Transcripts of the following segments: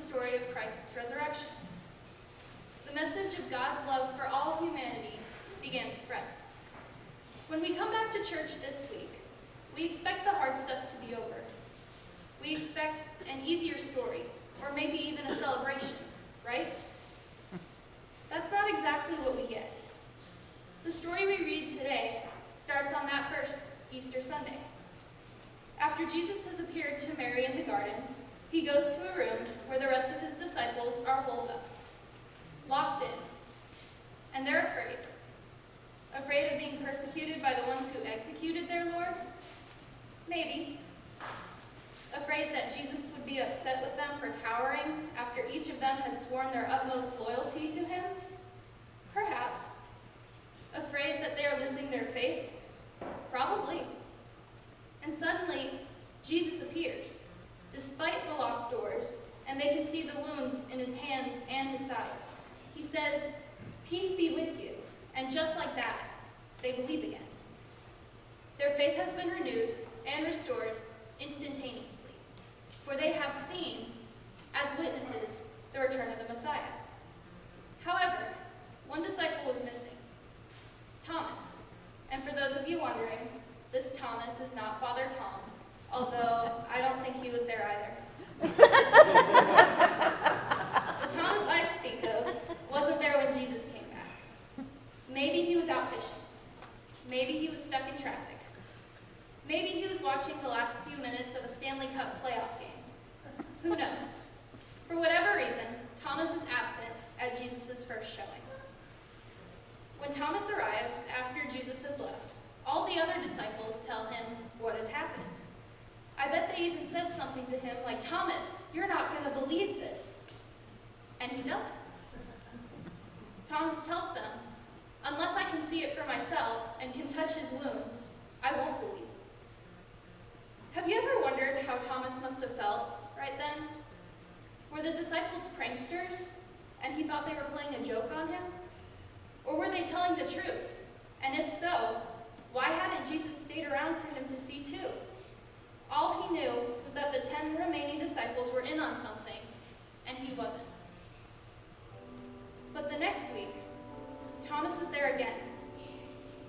story of Christ's resurrection. The message of God's love for all humanity began to spread. When we come back to church this week, we expect the hard stuff to be over. We expect an easier story, or maybe even a celebration, right? That's not exactly what we get. The story we read today starts on that first Easter Sunday. After Jesus has appeared to Mary in the garden, he goes to a room where the rest of his disciples are holed up, locked in, and they're afraid. Afraid of being persecuted by the ones who executed their Lord? Maybe. Afraid that Jesus would be upset with them for cowering after each of them had sworn their utmost loyalty to him? Perhaps. Afraid that they are losing their faith? Probably. And suddenly, Jesus appears, despite the locked doors, and they can see the wounds in his hands and his side. He says, "Peace be with you." And just like that, they believe again. Their faith has been renewed and restored instantaneously, for they have seen, as witnesses, the return of the Messiah. However, one disciple was missing, Thomas. And for those of you wondering, this Thomas is not Father Tom, although I don't think he was there either. The Thomas I speak of wasn't there when Jesus came back. Maybe he was out fishing. Maybe he was stuck in traffic. Maybe he was watching the last few minutes of a Stanley Cup playoff game. Who knows? For whatever reason, Thomas is absent at Jesus' first showing. When Thomas arrives after Jesus has left, all the other disciples tell him what has happened. I bet they even said something to him like, "Thomas, you're not going to believe this." And he doesn't. Thomas tells them, "Unless I can see it for myself and can touch his wounds, I won't believe." Have you ever wondered how Thomas must have felt right then? Were the disciples pranksters, and he thought they were playing a joke on him? Or were they telling the truth? And if so, why hadn't Jesus stayed around for him to see too? All he knew was that the 10 remaining disciples were in on something, and he wasn't. But the next week, Thomas is there again.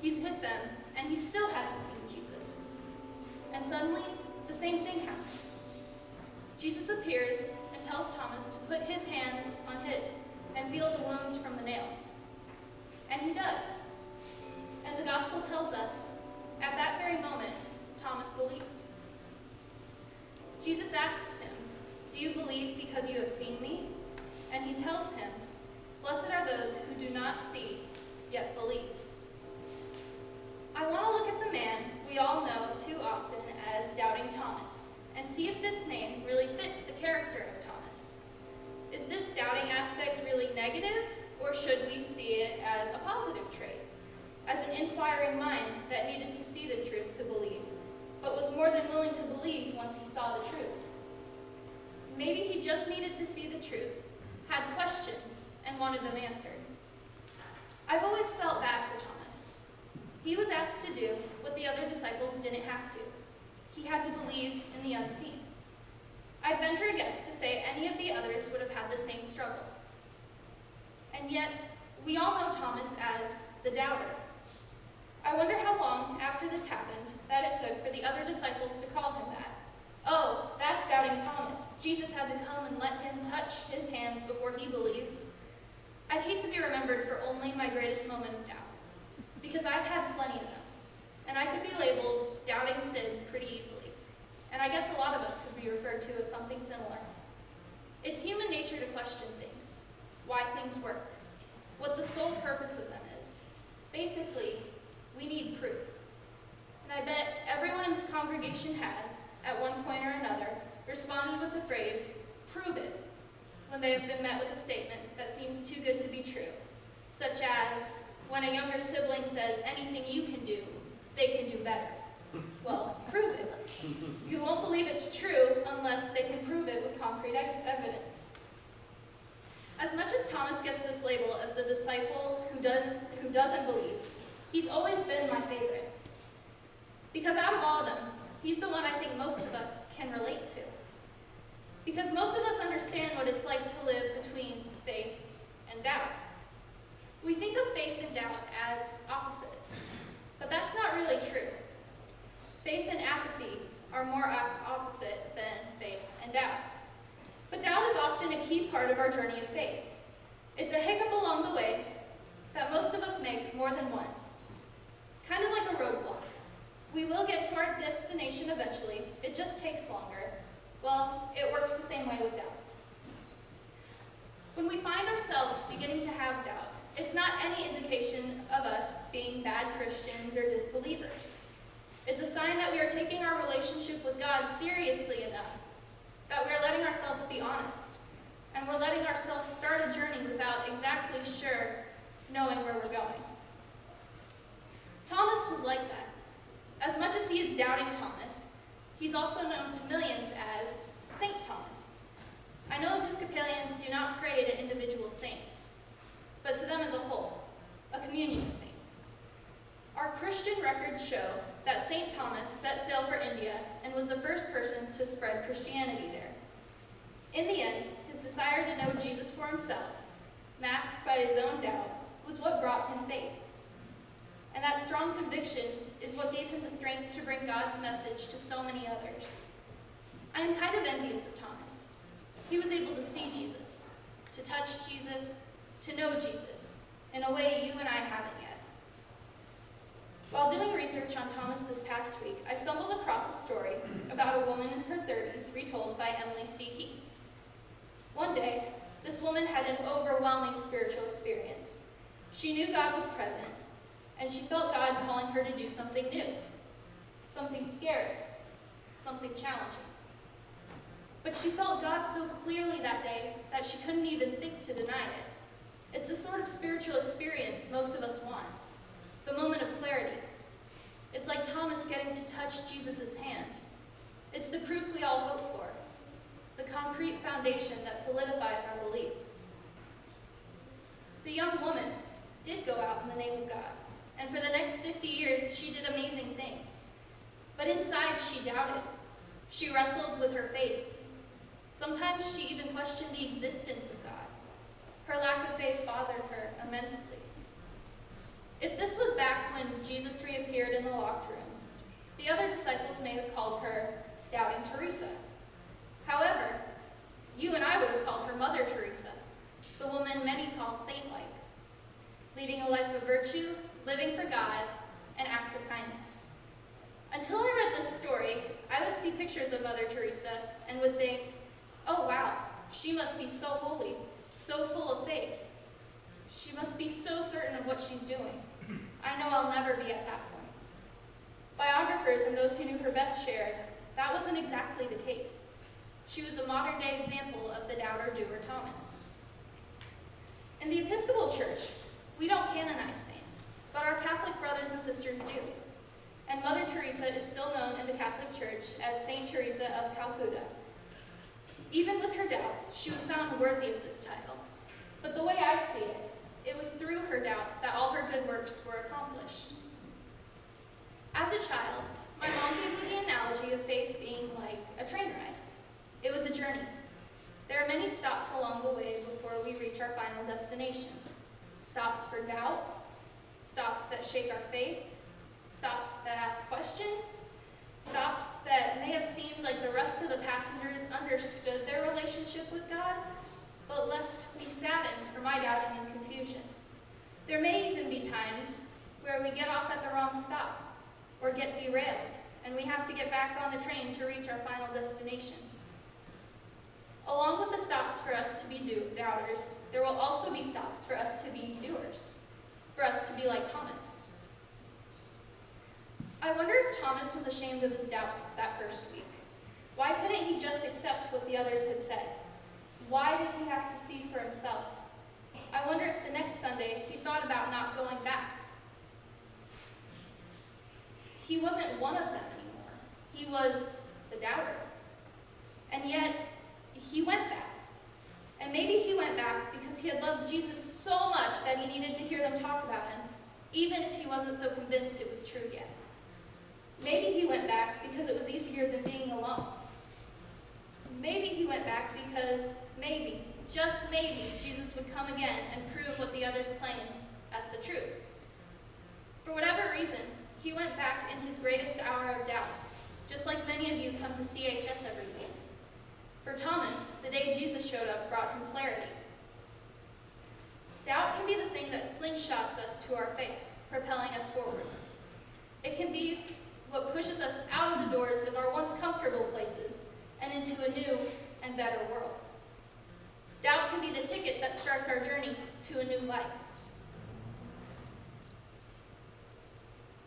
He's with them, and he still hasn't seen Jesus. And suddenly, the same thing happens. Jesus appears and tells Thomas to put his hands on his and feel the wounds from the nails. And he does. And the gospel tells us, at that very moment, Thomas believes. Jesus asks him, "Do you believe because you have seen me?" And he tells him, "Blessed are those who do not see, yet believe." I want to look at the man we all know too often as Doubting Thomas, and see if this name really fits the character of Thomas. Is this doubting aspect really negative, or should we see it as a positive trait? As an inquiring mind that needed to see the truth to believe, but was more than willing to believe once he saw the truth. Maybe he just needed to see the truth, had questions, and wanted them answered. I've always felt bad for Thomas. He was asked to do what the other disciples didn't have to. He had to believe in the unseen. I'd venture a guess to say any of the others would have had the same struggle. And yet, we all know Thomas as the doubter. I wonder how long after this happened that it took for the other disciples to call him that. "Oh, that's Doubting Thomas. Jesus had to come and let him touch his hands before he believed." I'd hate to be remembered for only my greatest moment of doubt, because I've had plenty of them, and I could be labeled Doubting Sid pretty easily, and I guess a lot of us could be referred to as something similar. It's human nature to question things, why things work, what the sole purpose of them is. Basically, we need proof. And I bet everyone in this congregation has, at one point or another, responded with the phrase, "Prove it," when they have been met with a statement that seems too good to be true, such as when a younger sibling says, "Anything you can do, they can do better." Well, prove it. You won't believe it's true unless they can prove it with concrete evidence. As much as Thomas gets this label as the disciple who doesn't believe, he's always been my favorite. Because out of all of them, he's the one I think most of us can relate to. because most of us understand what it's like to live between faith and doubt. We think of faith and doubt as opposites, but that's not really true. Faith and apathy are more opposite than faith and doubt. But doubt is often a key part of our journey of faith. It's a hiccup along the way that most of us make more than once, kind of like a roadblock. We will get to our destination eventually, it just takes longer. Well, it works the same way with doubt. When we find ourselves beginning to have doubt, it's not any indication of us being bad Christians or disbelievers. It's a sign that we are taking our relationship with God seriously enough, that we are letting ourselves be honest, and we're letting ourselves start a journey without exactly sure knowing where we're going. Thomas was like that. As much as he is doubting Thomas, he's also known to millions as Saint Thomas. I know Episcopalians do not pray to individual saints, but to them as a whole, a communion of saints. Our Christian records show that St. Thomas set sail for India and was the first person to spread Christianity there. In the end, his desire to know Jesus for himself, masked by his own doubt, was what brought him faith. And that strong conviction is what gave him the strength to bring God's message to so many others. I am kind of envious of Thomas. He was able to see Jesus, to touch Jesus, to know Jesus, in a way you and I haven't yet. While doing research on Thomas this past week, I stumbled across a story about a woman in her 30s retold by Emily C. Heath. One day, this woman had an overwhelming spiritual experience. She knew God was present, and she felt God calling her to do something new, something scary, something challenging. But she felt God so clearly that day that she couldn't even think to deny it. It's the sort of spiritual experience most of us want. The moment of clarity. It's like Thomas getting to touch Jesus' hand. It's the proof we all hope for, the concrete foundation that solidifies our beliefs. The young woman did go out in the name of God, and for the next 50 years she did amazing things. But inside she doubted. She wrestled with her faith. Sometimes she even questioned the existence of God. Her lack of faith bothered her immensely. If this was back when Jesus reappeared in the locked room, the other disciples may have called her Doubting Teresa. However, you and I would have called her Mother Teresa, the woman many call saint-like, leading a life of virtue, living for God, and acts of kindness. Until I read this story, I would see pictures of Mother Teresa and would think, oh wow, she must be so holy, so full of faith. She must be so certain of what she's doing. I know I'll never be at that point. Biographers and those who knew her best shared that wasn't exactly the case. She was a modern-day example of the doubter-doer Thomas. In the Episcopal Church, we don't canonize saints, but our Catholic brothers and sisters do. And Mother Teresa is still known in the Catholic Church as Saint Teresa of Calcutta. Even with her doubts, she was found worthy of this title. But the way I see it, it was through her doubts that all her good works were accomplished. As a child, my mom gave me the analogy of faith being like a train ride. It was a journey. There are many stops along the way before we reach our final destination. Stops for doubts, stops that shake our faith, stops that ask questions, stops that may have seemed like the rest of the passengers understood their relationship with God, but left me saddened for my doubting and confusion. There may even be times where we get off at the wrong stop or get derailed, and we have to get back on the train to reach our final destination. Along with the stops for us to be doubters, there will also be stops for us to be doers, for us to be like Thomas. I wonder if Thomas was ashamed of his doubt that first week. Why couldn't he just accept what the others had said? Why did he have to see for himself? I wonder if the next Sunday he thought about not going back. He wasn't one of them anymore. He was the doubter. And yet, he went back. And maybe he went back because he had loved Jesus so much that he needed to hear them talk about him, even if he wasn't so convinced it was true yet. Maybe he went back because it was easier than being alone. Maybe he went back maybe Jesus would come again and prove what the others claimed as the truth. For whatever reason, he went back in his greatest hour of doubt, just like many of you come to CHS every week. For Thomas, the day Jesus showed up brought him clarity. Doubt can be the thing that slingshots us to our faith, propelling us forward. It can be what pushes us out of the doors of our once comfortable places and into a new and better world. Doubt can be the ticket that starts our journey to a new life.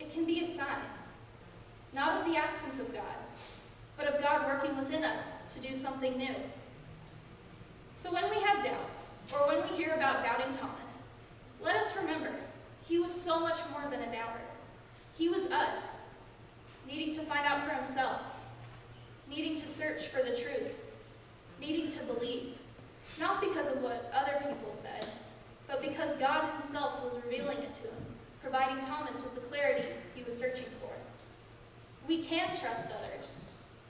It can be a sign, not of the absence of God, but of God working within us to do something new. So when we have doubts, or when we hear about doubting Thomas, let us remember he was so much more than a doubter. He was us, needing to find out for himself, needing to search for the truth, needing to believe, not because of what other people said, but because God himself was revealing it to him, providing Thomas with the clarity he was searching for. We can trust others,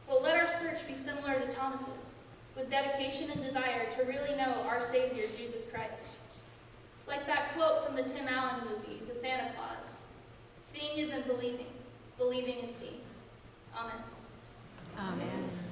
but let our search be similar to Thomas's, with dedication and desire to really know our Savior, Jesus Christ. Like that quote from the Tim Allen movie, The Santa Claus, "Seeing isn't believing, believing is seeing." Amen. Amen.